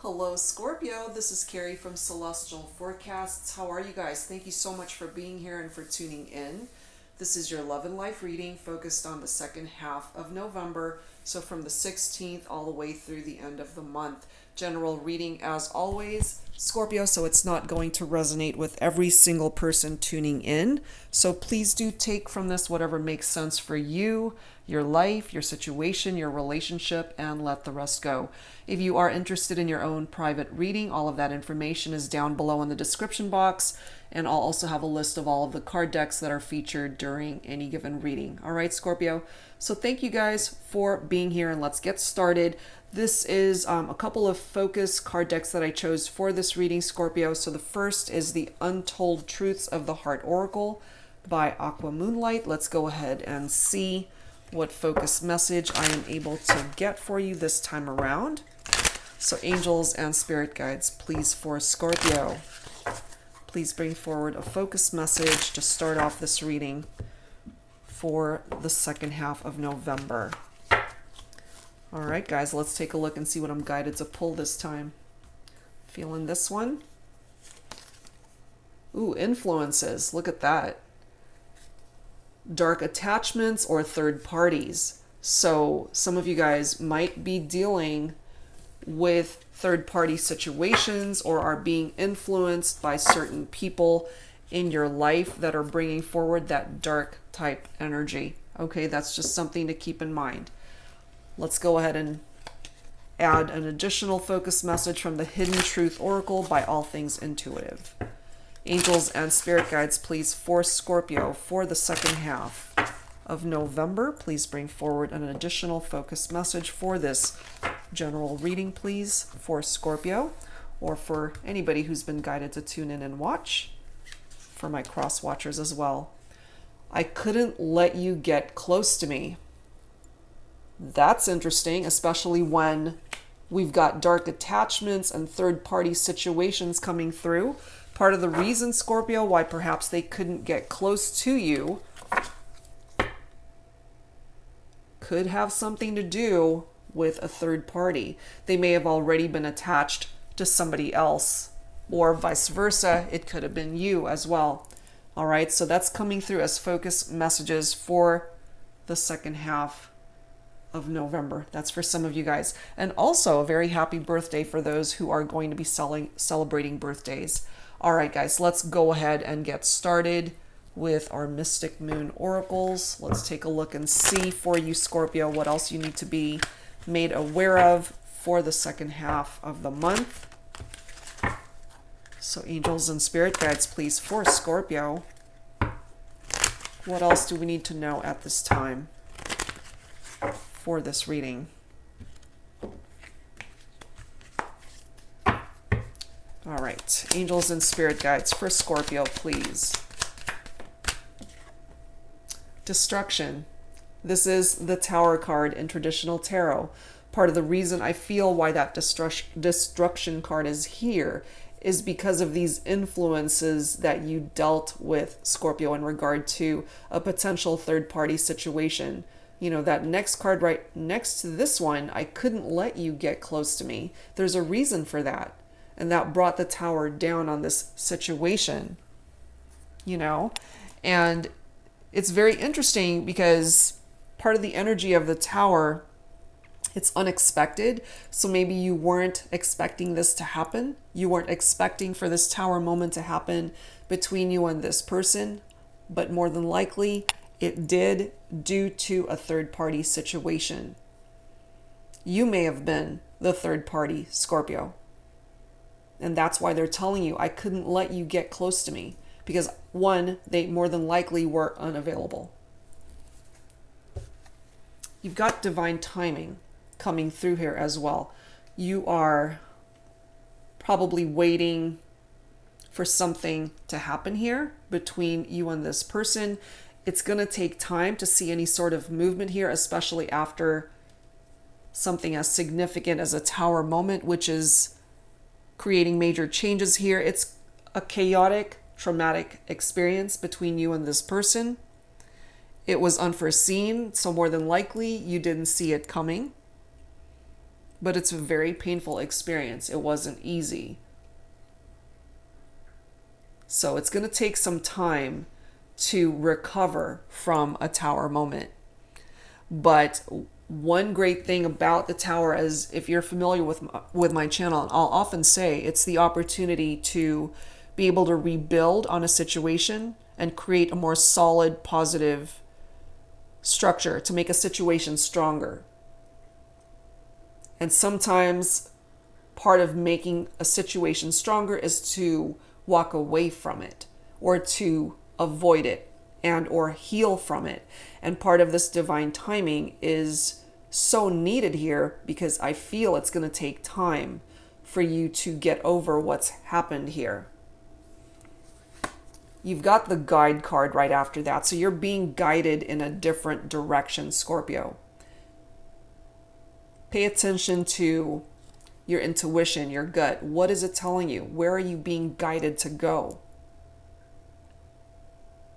Hello, Scorpio. This is Carrie from Celestial Forecasts. How are you guys? Thank you so much for being here and for tuning in. This is your love and life reading focused on the second half of November, so from the 16th all the way through the end of the month. General reading as always, Scorpio, so it's not going to resonate with every single person tuning in. So please do take from this whatever makes sense for you, your life, your situation, your relationship, and let the rest go. If you are interested in your own private reading, all of that information is down below in the description box. And I'll also have a list of all of the card decks that are featured during any given reading. All right, Scorpio. So thank you guys for being here, and let's get started. This is a couple of focus card decks that I chose for this reading, Scorpio. So the first is the Untold Truths of the Heart Oracle by Aquamoonlight. Let's go ahead and see what focus message I am able to get for you this time around. So angels and spirit guides, please, for Scorpio, please bring forward a focus message to start off this reading for the second half of November. All right, guys, let's take a look and see what I'm guided to pull this time. Feeling this one? Ooh, influences. Look at that. Dark attachments or third parties. So some of you guys might be dealing with third-party situations or are being influenced by certain people in your life that are bringing forward that dark type energy. Okay, that's just something to keep in mind. Let's go ahead and add an additional focus message from the Hidden Truth Oracle by All Things Intuitive. Angels and spirit guides, please, for Scorpio for the second half of November, please bring forward an additional focus message for this general reading, please, for Scorpio, or for anybody who's been guided to tune in and watch, for my cross watchers as well. I couldn't let you get close to me. That's interesting, especially when we've got dark attachments and third-party situations coming through. Part of the reason, Scorpio, why perhaps they couldn't get close to you could have something to do with a third party. They may have already been attached to somebody else, or vice versa. It could have been you as well. All right, so that's coming through as focus messages for the second half of November. That's for some of you guys. And also a very happy birthday for those who are going to be celebrating birthdays. All right, guys, let's go ahead and get started with our Mystic Moon Oracles. Let's take a look and see for you, Scorpio, what else you need to be made aware of for the second half of the month. So angels and spirit guides, please, for Scorpio, what else do we need to know at this time for this reading? All right, angels and spirit guides for Scorpio, please. Destruction. This is the Tower card in traditional tarot. Part of the reason I feel why that destruction card is here is because of these influences that you dealt with, Scorpio, in regard to a potential third-party situation. You know, that next card right next to this one, I couldn't let you get close to me. There's a reason for that. And that brought the Tower down on this situation, you know? And it's very interesting because part of the energy of the Tower, it's unexpected. So maybe you weren't expecting this to happen. You weren't expecting for this Tower moment to happen between you and this person, but more than likely it did due to a third-party situation. You may have been the third party, Scorpio. And that's why they're telling you, I couldn't let you get close to me. Because one, they more than likely were unavailable. You've got divine timing coming through here as well. You are probably waiting for something to happen here between you and this person. It's going to take time to see any sort of movement here, especially after something as significant as a Tower moment, which is creating major changes here. It's a chaotic, traumatic experience between you and this person. It was unforeseen, so more than likely you didn't see it coming. but it's a very painful experience. It wasn't easy. So it's going to take some time to recover from a tower moment. But one great thing about the tower is, if you're familiar with my channel, I'll often say it's the opportunity to be able to rebuild on a situation and create a more solid, positive structure to make a situation stronger. And sometimes part of making a situation stronger is to walk away from it, or to avoid it, and or heal from it. And part of this divine timing is so needed here, because I feel it's going to take time for you to get over what's happened here. You've got the guide card right after that, so you're being guided in a different direction, Scorpio. Pay attention to your intuition, your gut. What is it telling you? Where are you being guided to go?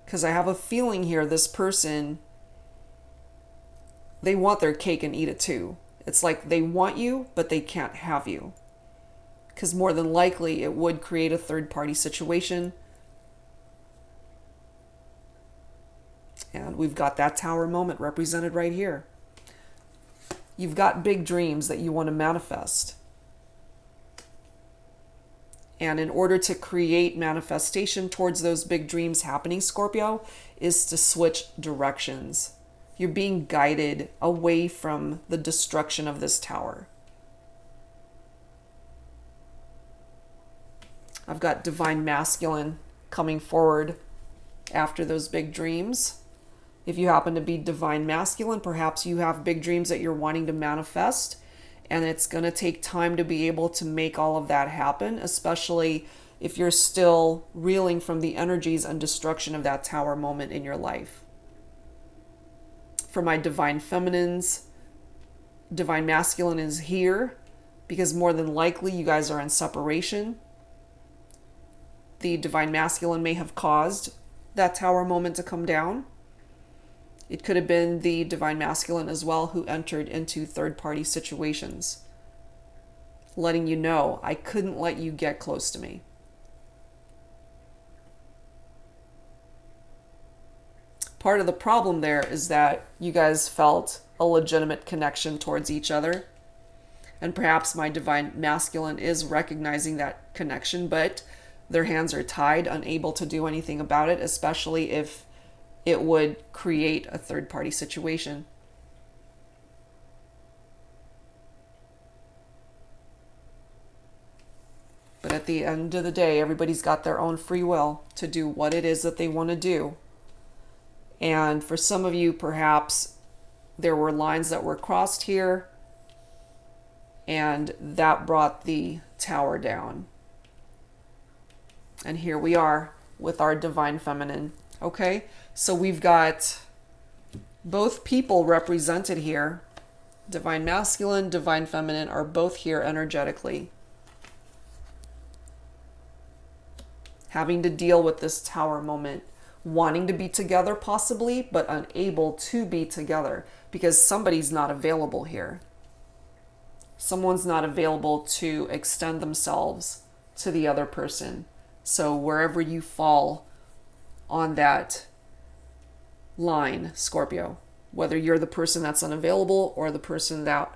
Because I have a feeling here, this person, they want their cake and eat it too. It's like they want you, but they can't have you. Because more than likely, it would create a third-party situation. And we've got that tower moment represented right here. You've got big dreams that you want to manifest. And in order to create manifestation towards those big dreams happening, Scorpio, is to switch directions. You're being guided away from the destruction of this tower. I've got divine masculine coming forward after those big dreams. If you happen to be divine masculine, perhaps you have big dreams that you're wanting to manifest. And it's going to take time to be able to make all of that happen, especially if you're still reeling from the energies and destruction of that tower moment in your life. For my divine feminines, divine masculine is here because more than likely you guys are in separation. The divine masculine may have caused that tower moment to come down. It could have been the divine masculine as well who entered into third-party situations, letting you know, I couldn't let you get close to me. Part of the problem there is that you guys felt a legitimate connection towards each other. And perhaps my divine masculine is recognizing that connection, but their hands are tied, unable to do anything about it, especially if it would create a third-party situation. But at the end of the day, everybody's got their own free will to do what it is that they want to do. And for some of you, perhaps there were lines that were crossed here, and that brought the tower down. And here we are with our divine feminine. Okay, so we've got both people represented here. Divine masculine, divine feminine are both here energetically, having to deal with this tower moment, wanting to be together possibly, but unable to be together because somebody's not available here. Someone's not available to extend themselves to the other person. So wherever you fall on that line, Scorpio, whether you're the person that's unavailable or the person that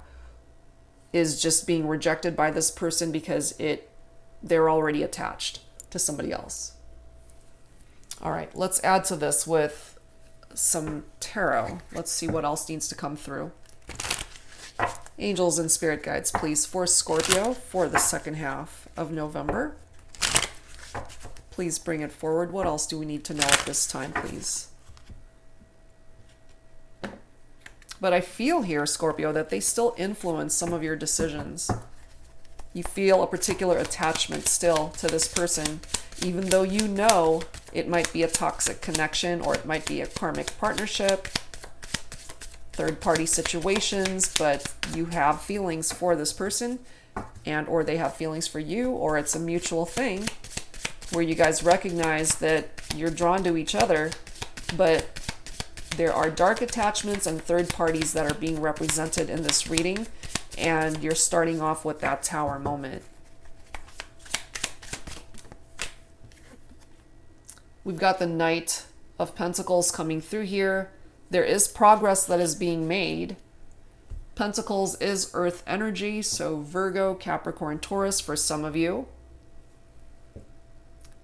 is just being rejected by this person because they're already attached to somebody else. All right, let's add to this with some tarot. Let's see what else needs to come through. Angels and spirit guides, please, for Scorpio for the second half of November. Please bring it forward. What else do we need to know at this time, please? But I feel here, Scorpio, that they still influence some of your decisions. You feel a particular attachment still to this person, even though you know it might be a toxic connection or it might be a karmic partnership, third-party situations, but you have feelings for this person, and or they have feelings for you, or it's a mutual thing where you guys recognize that you're drawn to each other, but there are dark attachments and third parties that are being represented in this reading, and you're starting off with that Tower moment. We've got the Knight of Pentacles coming through here. There is progress that is being made. Pentacles is earth energy, so Virgo, Capricorn, Taurus for some of you.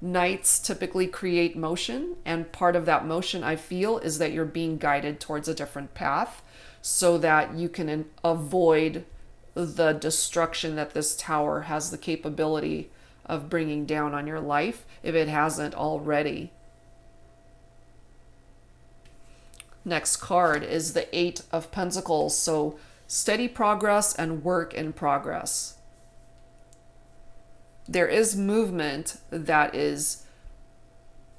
Knights typically create motion, and part of that motion, I feel, is that you're being guided towards a different path so that you can avoid the destruction that this Tower has the capability of bringing down on your life if it hasn't already. Next card is the Eight of Pentacles, so steady progress and work in progress. There is movement that is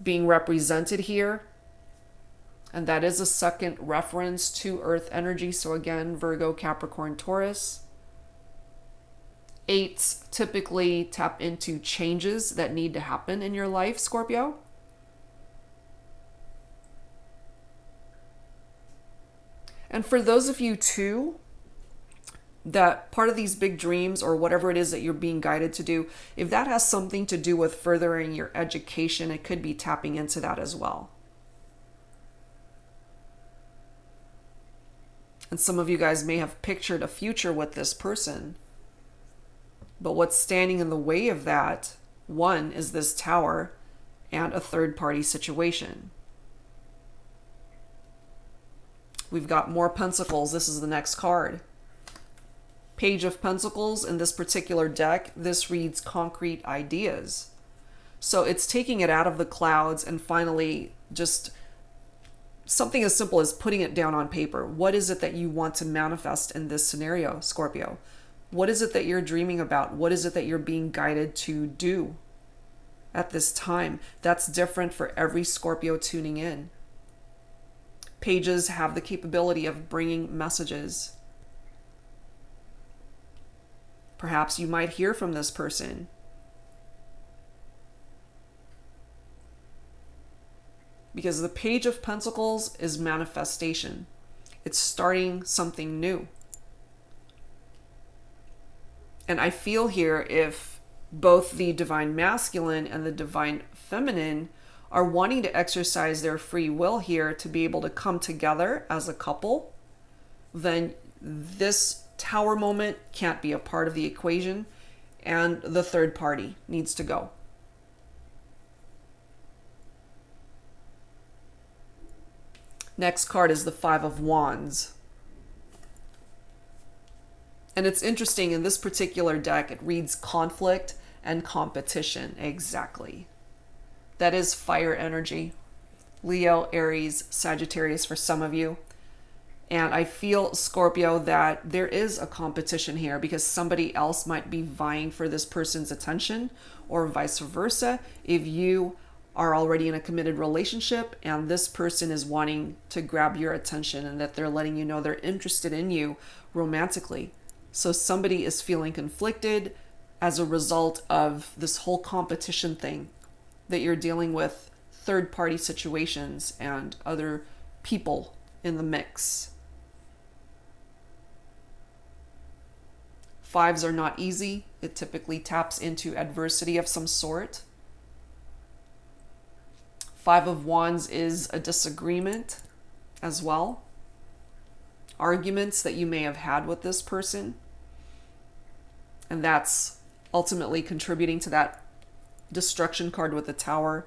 being represented here, and that is a second reference to earth energy. So again, Virgo, Capricorn, Taurus. Eights typically tap into changes that need to happen in your life, Scorpio. And for those of you too, that part of these big dreams or whatever it is that you're being guided to do, if that has something to do with furthering your education, it could be tapping into that as well. And some of you guys may have pictured a future with this person. But what's standing in the way of that, one, is this Tower and a third-party situation. We've got more Pentacles. This is the next card. Page of Pentacles. In this particular deck, this reads concrete ideas. So it's taking it out of the clouds and finally just something as simple as putting it down on paper. What is it that you want to manifest in this scenario, Scorpio? What is it that you're dreaming about? What is it that you're being guided to do at this time? That's different for every Scorpio tuning in. Pages have the capability of bringing messages. Perhaps you might hear from this person. Because the Page of Pentacles is manifestation. It's starting something new. And I feel here if both the Divine Masculine and the Divine Feminine are wanting to exercise their free will here to be able to come together as a couple, then this Tower moment can't be a part of the equation, and the third party needs to go. Next card is the Five of Wands. And it's interesting, in this particular deck, it reads conflict and competition. Exactly. That is fire energy. Leo, Aries, Sagittarius for some of you. And I feel, Scorpio, that there is a competition here because somebody else might be vying for this person's attention, or vice versa. If you are already in a committed relationship and this person is wanting to grab your attention and that they're letting you know they're interested in you romantically. So somebody is feeling conflicted as a result of this whole competition thing that you're dealing with, third-party situations and other people in the mix. Fives are not easy. It typically taps into adversity of some sort. Five of Wands is a disagreement as well. Arguments that you may have had with this person. And that's ultimately contributing to that destruction card with the Tower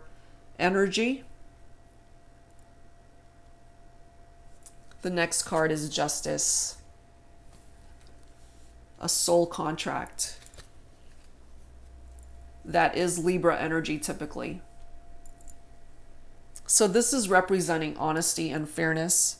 energy. The next card is Justice. A soul contract. That is Libra energy typically. So this is representing honesty and fairness.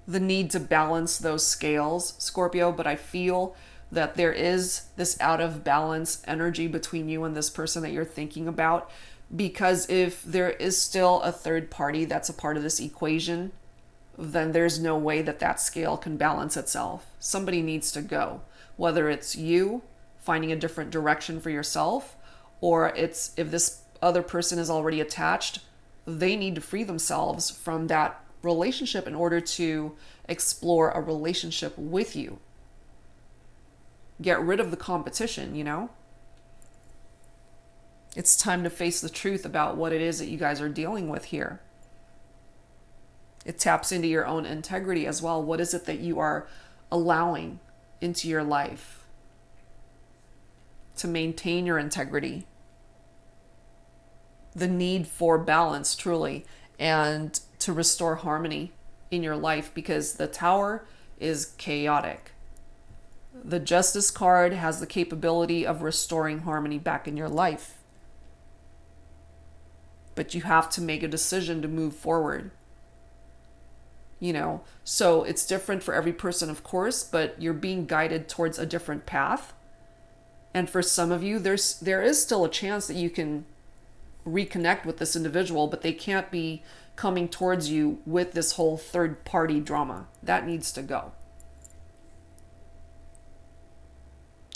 The need to balance those scales, Scorpio, but I feel that there is this out of balance energy between you and this person that you're thinking about, because if there is still a third party that's a part of this equation, then there's no way that that scale can balance itself. Somebody needs to go, whether it's you finding a different direction for yourself, or it's if this other person is already attached, they need to free themselves from that relationship in order to explore a relationship with you. Get rid of the competition, you know? It's time to face the truth about what it is that you guys are dealing with here. It taps into your own integrity as well. What is it that you are allowing into your life to maintain your integrity? The need for balance, truly, and to restore harmony in your life, because the Tower is chaotic. The Justice card has the capability of restoring harmony back in your life. But you have to make a decision to move forward. You know, so it's different for every person, of course, but you're being guided towards a different path. And for some of you, there is still a chance that you can reconnect with this individual, but they can't be coming towards you with this whole third party drama. That needs to go.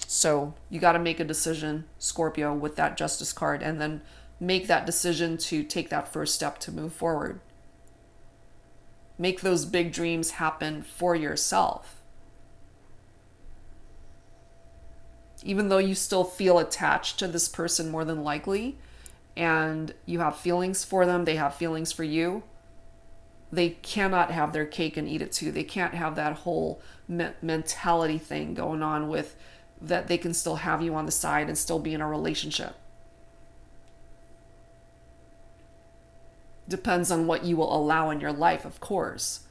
So you got to make a decision, Scorpio, with that Justice card, and then make that decision to take that first step to move forward. Make those big dreams happen for yourself. Even though you still feel attached to this person more than likely, and you have feelings for them, they have feelings for you, they cannot have their cake and eat it too. They can't have that whole mentality thing going on with that they can still have you on the side and still be in a relationship. Depends on what you will allow in your life, of course.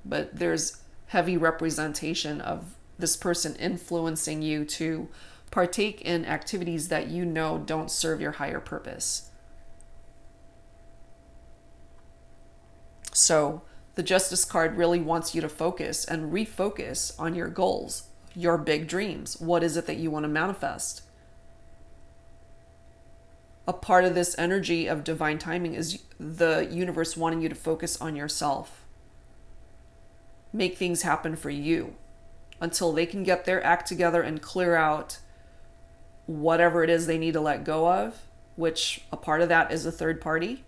But there's heavy representation of this person influencing you to partake in activities that you know don't serve your higher purpose. So the Justice card really wants you to focus and refocus on your goals, your big dreams. What is it that you want to manifest? A part of this energy of divine timing is the universe wanting you to focus on yourself. Make things happen for you until they can get their act together and clear out whatever it is they need to let go of, which a part of that is a third party,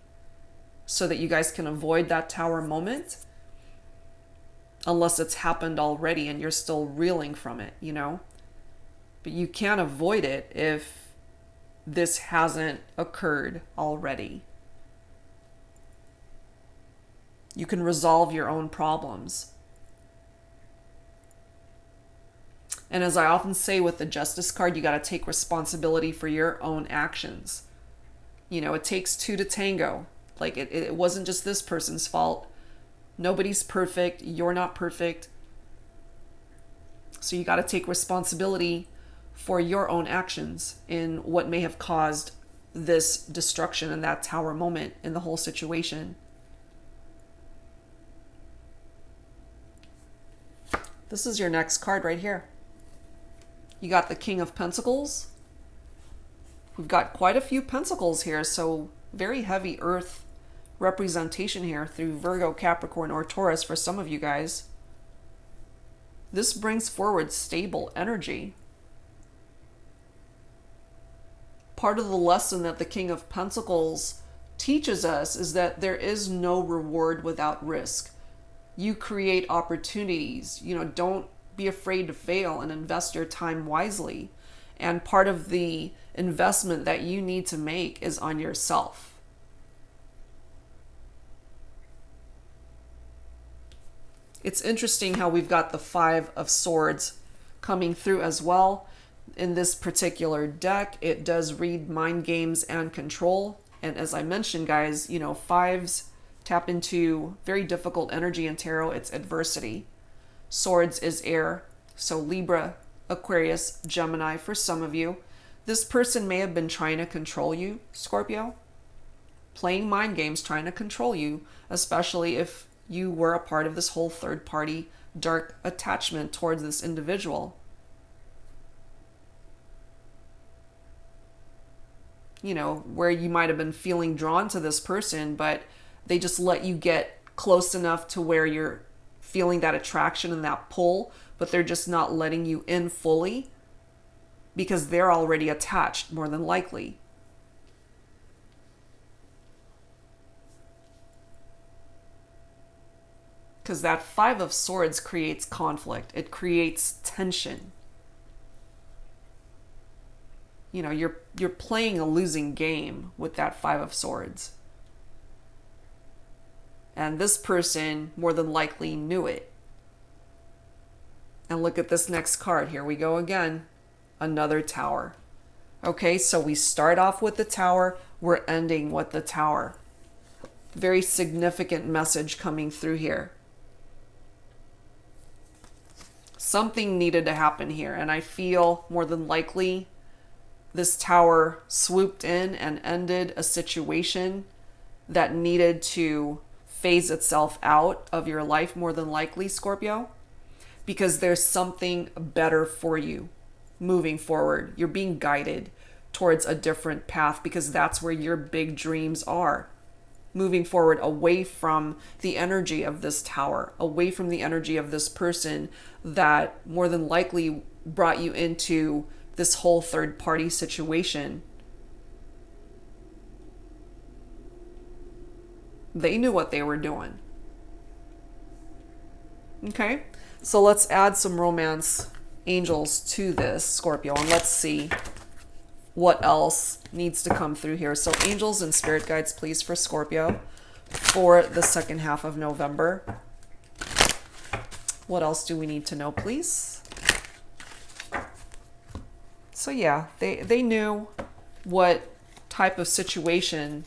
so that you guys can avoid that Tower moment, unless it's happened already and you're still reeling from it, you know? But you can't avoid it if this hasn't occurred already. You can resolve your own problems. And as I often say with the Justice card, you got to take responsibility for your own actions. You know, it takes two to tango. Like it wasn't just this person's fault. Nobody's perfect. You're not perfect. So you got to take responsibility for your own actions in what may have caused this destruction and that Tower moment in the whole situation. This is your next card right here. You got the King of Pentacles. We've got quite a few pentacles here, so very heavy earth representation here through Virgo, Capricorn, or Taurus for some of you guys. This brings forward stable energy. Part of the lesson that the King of Pentacles teaches us is that there is no reward without risk. You create opportunities. You know, don't be afraid to fail and invest your time wisely. And part of the investment that you need to make is on yourself. It's interesting how we've got the Five of Swords coming through as well. In this particular deck, it does read mind games and control. And as I mentioned, guys, you know, fives tap into very difficult energy in tarot. It's adversity. Swords is air. So Libra, Aquarius, Gemini for some of you. This person may have been trying to control you, Scorpio. Playing mind games, trying to control you, especially if you were a part of this whole third party dark attachment towards this individual. You know, where you might have been feeling drawn to this person, but they just let you get close enough to where you're feeling that attraction and that pull, but they're just not letting you in fully because they're already attached, more than likely. Because that Five of Swords creates conflict. It creates tension. You know, you're playing a losing game with that Five of Swords. And this person more than likely knew it. And look at this next card. Here we go again. Another Tower. Okay, so we start off with the Tower. We're ending with the Tower. Very significant message coming through here. Something needed to happen here. And I feel more than likely this Tower swooped in and ended a situation that needed to phase itself out of your life, more than likely, Scorpio, because there's something better for you moving forward. You're being guided towards a different path because that's where your big dreams are. Moving forward away from the energy of this Tower, away from the energy of this person that more than likely brought you into this whole third party situation. They knew what they were doing. Okay, so let's add some romance angels to this, Scorpio, and let's see what else needs to come through here. So angels and spirit guides, please, for Scorpio for the second half of November. What else do we need to know, please? So yeah, they knew what type of situation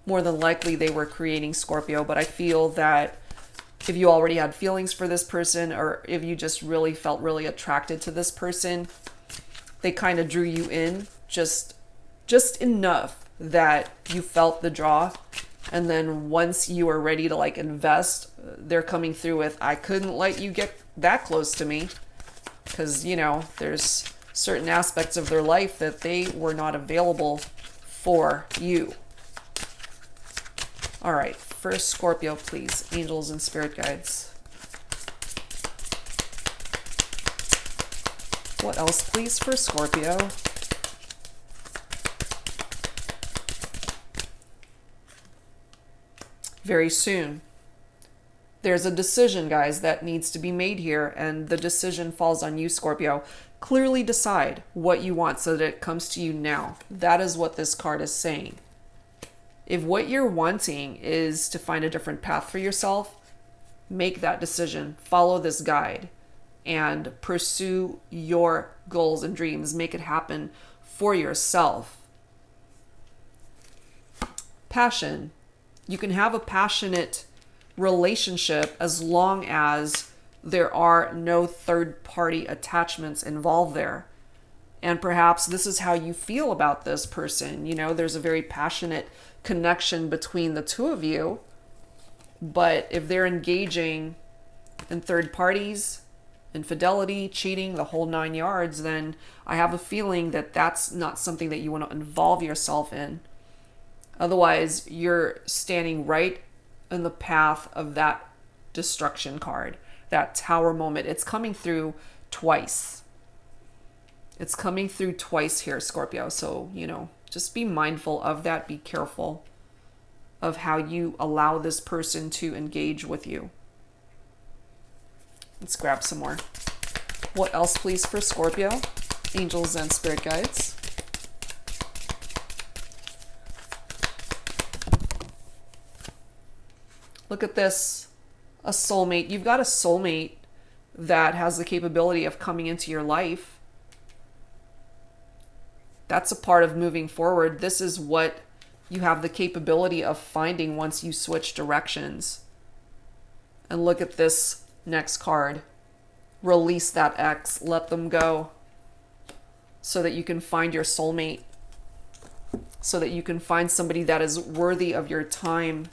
more than likely they were creating, Scorpio, but I feel that if you already had feelings for this person, or if you just really felt really attracted to this person, they kind of drew you in just enough that you felt the draw. And then once you were ready to like invest, they're coming through with, I couldn't let you get that close to me, because, you know, there's certain aspects of their life that they were not available for you. All right, first Scorpio, please, angels and spirit guides. What else, please, for Scorpio? Very soon. There's a decision, guys, that needs to be made here, and the decision falls on you, Scorpio. Clearly decide what you want so that it comes to you now. That is what this card is saying. If what you're wanting is to find a different path for yourself, make that decision. Follow this guide and pursue your goals and dreams. Make it happen for yourself. Passion. You can have a passionate relationship as long as there are no third-party attachments involved there. And perhaps this is how you feel about this person. You know, there's a very passionate connection between the two of you. But if they're engaging in third parties, infidelity, cheating, the whole 9 yards, then I have a feeling that that's not something that you want to involve yourself in. Otherwise, you're standing right in the path of that destruction card, that Tower moment. It's coming through twice. It's coming through twice here, Scorpio. So, you know, just be mindful of that. Be careful of how you allow this person to engage with you. Let's grab some more. What else, please, for Scorpio? Angels and spirit guides. Look at this. A soulmate. You've got a soulmate that has the capability of coming into your life. That's a part of moving forward. This is what you have the capability of finding once you switch directions. And look at this next card. Release that ex. Let them go. So that you can find your soulmate. So that you can find somebody that is worthy of your time,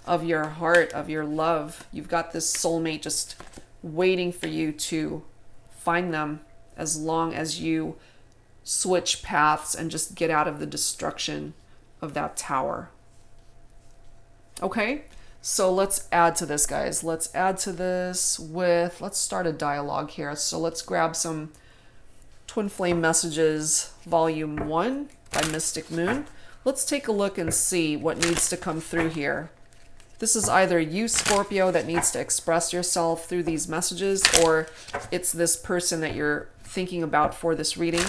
of your heart, of your love. You've got this soulmate just waiting for you to find them, as long as you switch paths and just get out of the destruction of that Tower. Okay, so let's add to this, guys. Let's add to this with, let's start a dialogue here. So let's grab some Twin Flame Messages, Volume 1 by Mystic Moon. Let's take a look and see what needs to come through here This is either you, Scorpio, that needs to express yourself through these messages, or it's this person that you're thinking about for this reading.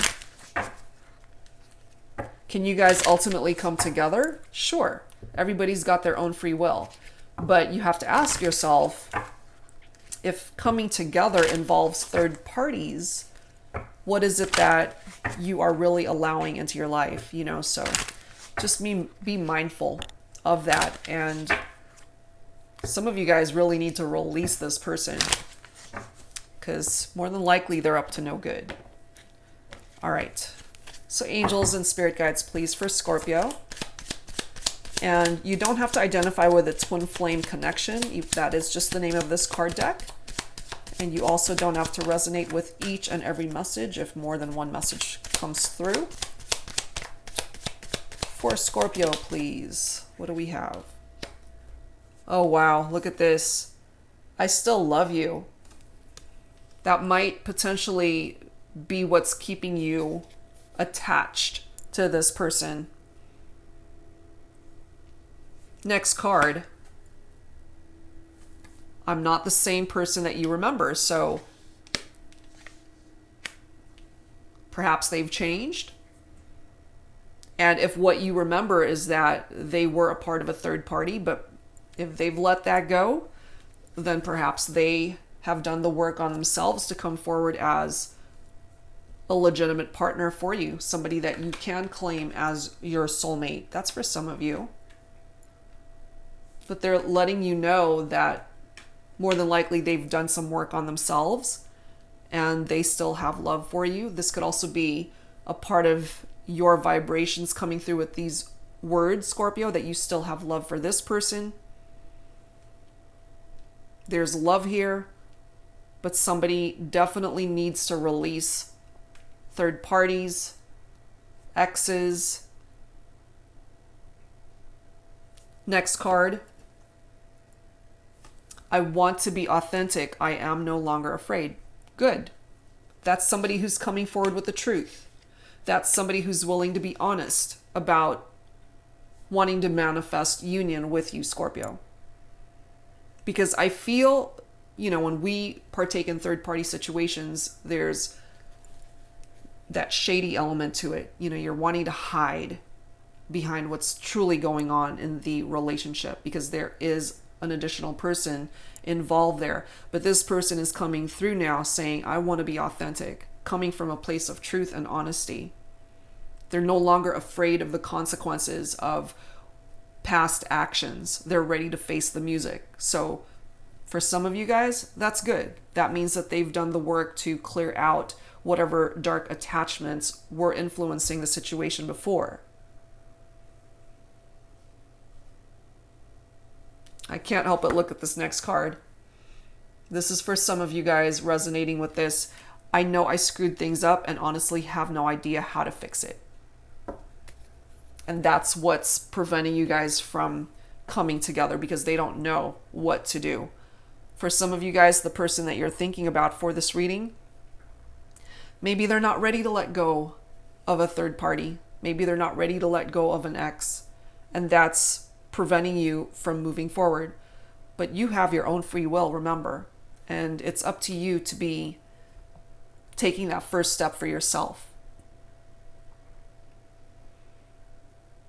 Can you guys ultimately come together? Sure. Everybody's got their own free will. But you have to ask yourself, if coming together involves third parties, what is it that you are really allowing into your life? You know, so just be mindful of that. And some of you guys really need to release this person, because more than likely they're up to no good. All right. So angels and spirit guides, please, for Scorpio. And you don't have to identify with a twin flame connection. That is just the name of this card deck. And you also don't have to resonate with each and every message if more than one message comes through. For Scorpio, please. What do we have? Oh, wow. Look at this. I still love you. That might potentially be what's keeping you attached to this person. Next card. I'm not the same person that you remember, so perhaps they've changed. And if what you remember is that they were a part of a third party, but if they've let that go, then perhaps they have done the work on themselves to come forward as a legitimate partner for you, somebody that you can claim as your soulmate. That's for some of you. But they're letting you know that more than likely they've done some work on themselves and they still have love for you. This could also be a part of your vibrations coming through with these words, Scorpio, that you still have love for this person. There's love here, but somebody definitely needs to release third parties, exes. Next card. I want to be authentic. I am no longer afraid. Good. That's somebody who's coming forward with the truth. That's somebody who's willing to be honest about wanting to manifest union with you, Scorpio. Because I feel, you know, when we partake in third-party situations, there's that shady element to it. You know, you're wanting to hide behind what's truly going on in the relationship because there is an additional person involved there. But this person is coming through now saying, I want to be authentic, coming from a place of truth and honesty. They're no longer afraid of the consequences of past actions. They're ready to face the music. So for some of you guys, that's good. That means that they've done the work to clear out whatever dark attachments were influencing the situation before. I can't help but look at this next card. This is for some of you guys resonating with this. I know I screwed things up and honestly have no idea how to fix it. And that's what's preventing you guys from coming together because they don't know what to do. For some of you guys, the person that you're thinking about for this reading, maybe they're not ready to let go of a third party. Maybe they're not ready to let go of an ex. And that's preventing you from moving forward. But you have your own free will, remember. And it's up to you to be taking that first step for yourself.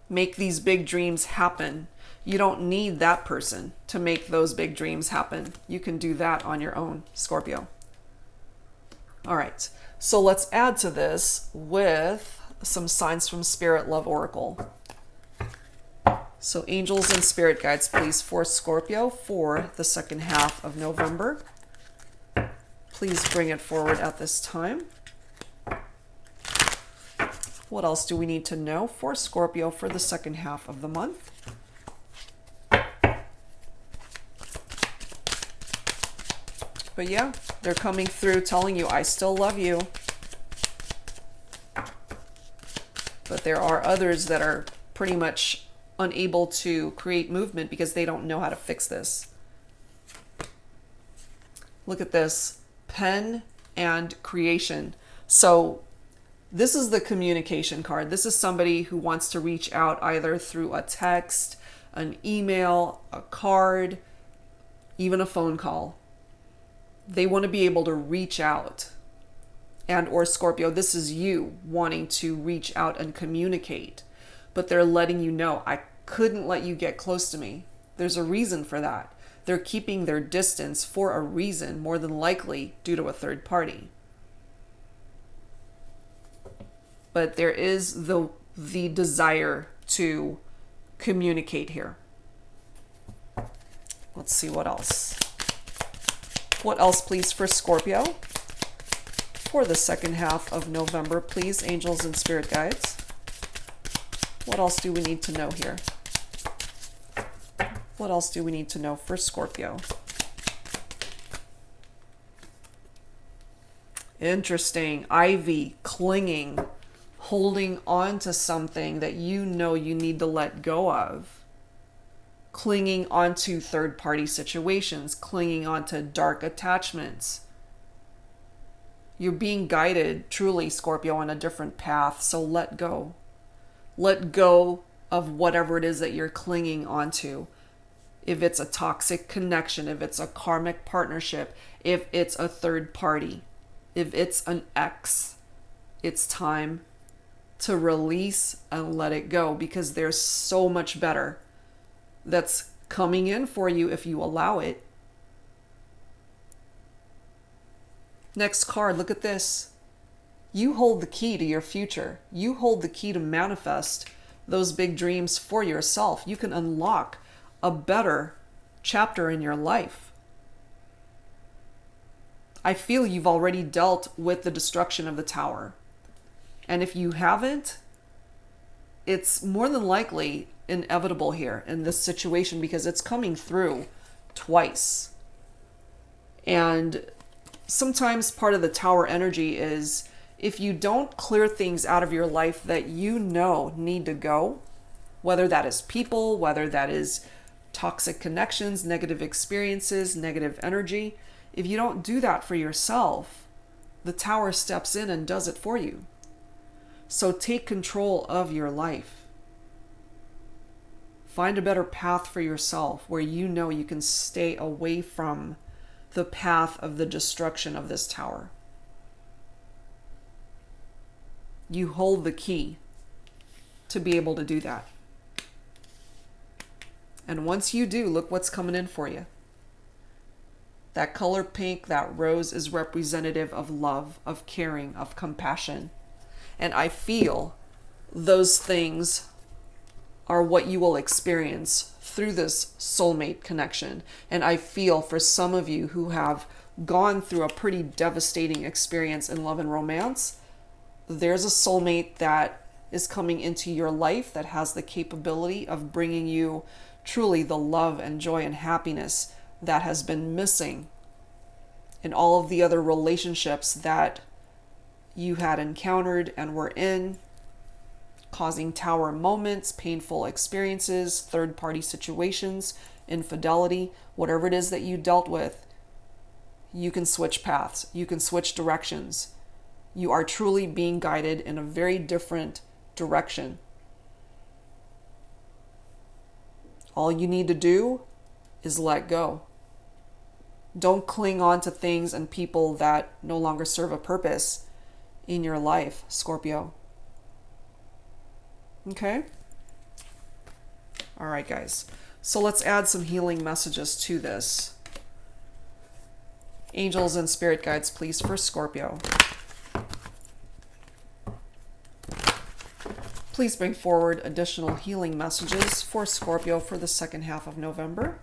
Make these big dreams happen. You don't need that person to make those big dreams happen. You can do that on your own, Scorpio. All right, so let's add to this with some signs from Spirit Love Oracle. So angels and spirit guides, please, for Scorpio for the second half of November. Please bring it forward at this time. What else do we need to know for Scorpio for the second half of the month? But yeah, they're coming through telling you, I still love you. But there are others that are pretty much unable to create movement because they don't know how to fix this. Look at this. Pen and creation. So this is the communication card. This is somebody who wants to reach out either through a text, an email, a card, even a phone call. They want to be able to reach out. And or Scorpio, this is you wanting to reach out and communicate. But they're letting you know, I couldn't let you get close to me. There's a reason for that. They're keeping their distance for a reason, more than likely due to a third party. But there is the desire to communicate here. Let's see what else. What else, please, for Scorpio? For the second half of November, please, angels and spirit guides. What else do we need to know here? What else do we need to know for Scorpio? Interesting. Ivy, clinging, holding on to something that you know you need to let go of. Clinging onto third-party situations, clinging onto dark attachments. You're being guided, truly, Scorpio, on a different path, so let go. Let go of whatever it is that you're clinging onto. If it's a toxic connection, if it's a karmic partnership, if it's a third party, if it's an ex, it's time to release and let it go, because there's so much better that's coming in for you if you allow it. Next card, look at this. You hold the key to your future. You hold the key to manifest those big dreams for yourself. You can unlock a better chapter in your life. I feel you've already dealt with the destruction of the tower. And if you haven't, it's more than likely inevitable here in this situation, because it's coming through twice. And sometimes part of the tower energy is, if you don't clear things out of your life that you know need to go, whether that is people, whether that is toxic connections, negative experiences, negative energy, if you don't do that for yourself, the tower steps in and does it for you. So take control of your life. Find a better path for yourself where you know you can stay away from the path of the destruction of this tower. You hold the key to be able to do that. And once you do, look what's coming in for you. That color pink, that rose, is representative of love, of caring, of compassion. And I feel those things are what you will experience through this soulmate connection. And I feel for some of you who have gone through a pretty devastating experience in love and romance, there's a soulmate that is coming into your life that has the capability of bringing you truly the love and joy and happiness that has been missing in all of the other relationships that you had encountered and were in, causing tower moments, painful experiences, third-party situations, infidelity, whatever it is that you dealt with. You can switch paths. You can switch directions. You are truly being guided in a very different direction. All you need to do is let go. Don't cling on to things and people that no longer serve a purpose in your life, Scorpio. Okay? All right, guys. So let's add some healing messages to this. Angels and spirit guides, please, for Scorpio. Please bring forward additional healing messages for Scorpio for the second half of November.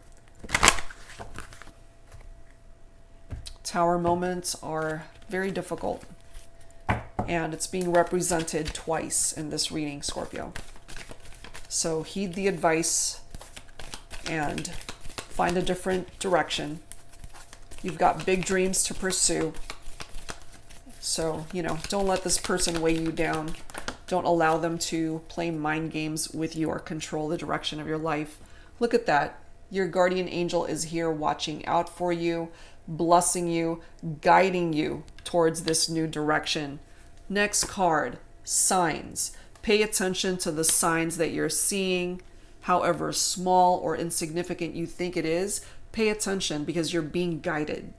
Tower moments are very difficult, and it's being represented twice in this reading, Scorpio. So heed the advice and find a different direction. You've got big dreams to pursue. So, don't let this person weigh you down. Don't allow them to play mind games with you or control the direction of your life. Look at that. Your guardian angel is here watching out for you, blessing you, guiding you towards this new direction. Next card, signs. Pay attention to the signs that you're seeing. however small or insignificant you think it is, pay attention because you're being guided.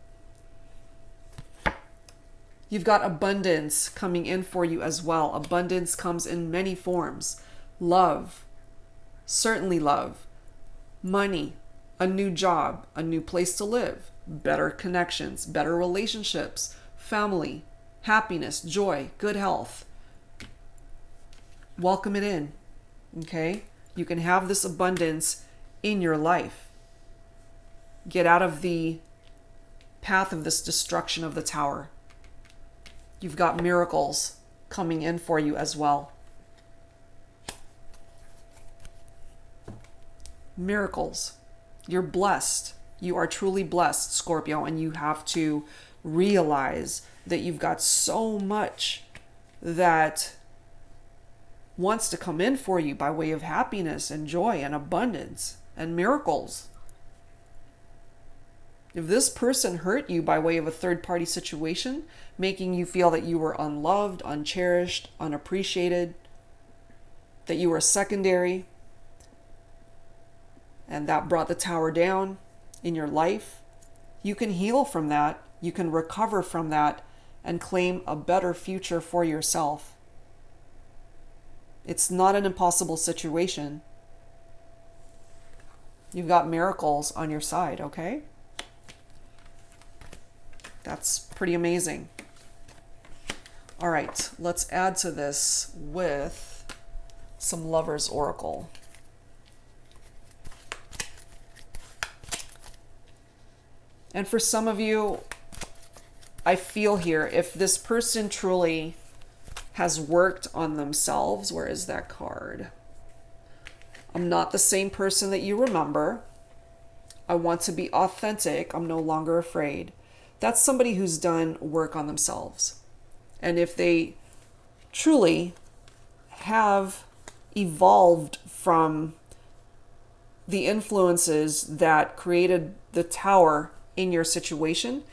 You've got abundance coming in for you as well. Abundance comes in many forms. Love, certainly love. Money, a new job, a new place to live, better connections, better relationships, family, happiness, joy, good health. Welcome it in, okay? You can have this abundance in your life. Get out of the path of this destruction of the tower. You've got miracles coming in for you as well. Miracles. You're blessed. You are truly blessed, Scorpio, and you have to realize that you've got so much that wants to come in for you by way of happiness and joy and abundance and miracles. If this person hurt you by way of a third-party situation, making you feel that you were unloved, uncherished, unappreciated, that you were secondary, and that brought the tower down in your life, you can heal from that, you can recover from that, and claim a better future for yourself. It's not an impossible situation. You've got miracles on your side, okay? That's pretty amazing. All right, let's add to this with some Lover's Oracle. And for some of you, I feel here, if this person truly has worked on themselves, where is that card? I'm not the same person that you remember. I want to be authentic. I'm no longer afraid. That's somebody who's done work on themselves. And if they truly have evolved from the influences that created the tower in your situation,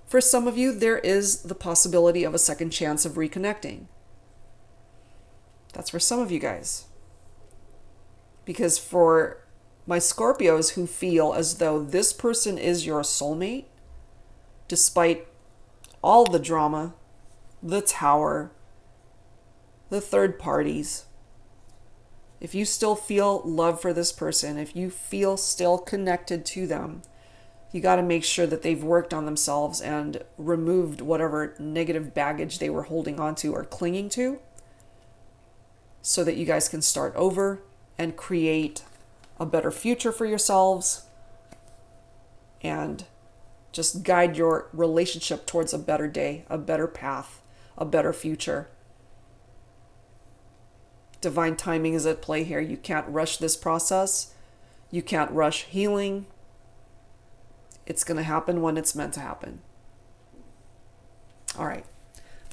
for some of you, there is the possibility of a second chance of reconnecting. That's for some of you guys. Because for my Scorpios who feel as though this person is your soulmate, despite all the drama, the tower, the third parties, if you still feel love for this person, if you feel still connected to them, you got to make sure that they've worked on themselves and removed whatever negative baggage they were holding on to or clinging to, so that you guys can start over and create a better future for yourselves and just guide your relationship towards a better day, a better path, a better future. Divine timing is at play here. You can't rush this process. You can't rush healing. It's going to happen when it's meant to happen. All right.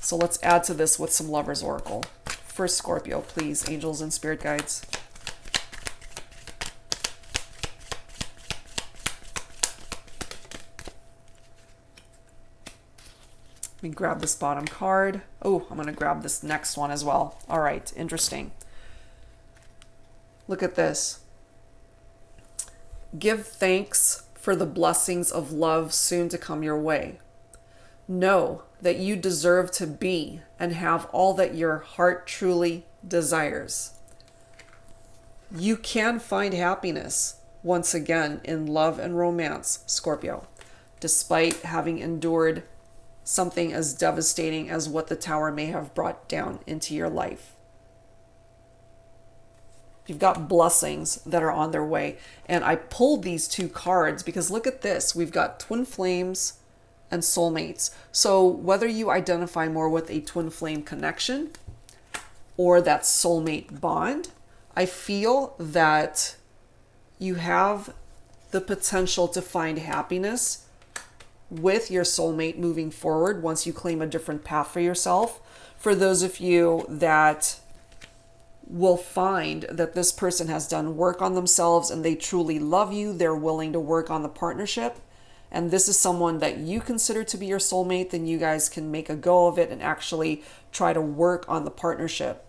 So let's add to this with some Lover's Oracle. For Scorpio, please, angels and spirit guides. Let me grab this bottom card. Oh, I'm going to grab this next one as well. All right, interesting. Look at this. Give thanks for the blessings of love soon to come your way. Know that you deserve to be and have all that your heart truly desires. You can find happiness once again in love and romance, Scorpio, despite having endured something as devastating as what the tower may have brought down into your life. You've got blessings that are on their way. And I pulled these two cards because look at this. We've got twin flames and soulmates. So whether you identify more with a twin flame connection or that soulmate bond, I feel that you have the potential to find happiness with your soulmate moving forward once you claim a different path for yourself. For those of you that will find that this person has done work on themselves and they truly love you, they're willing to work on the partnership, and this is someone that you consider to be your soulmate, then you guys can make a go of it and actually try to work on the partnership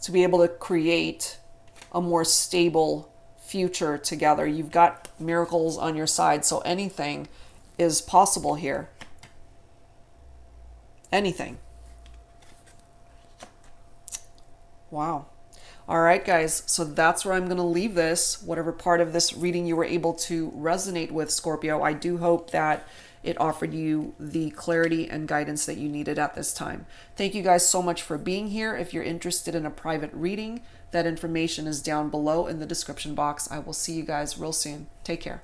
to be able to create a more stable future together. You've got miracles on your side, so anything is possible here. Anything. Wow. All right, guys, so that's where I'm going to leave this. Whatever part of this reading you were able to resonate with, Scorpio, I do hope that it offered you the clarity and guidance that you needed at this time. Thank you guys so much for being here. If you're interested in a private reading, that information is down below in the description box. I will see you guys real soon. Take care.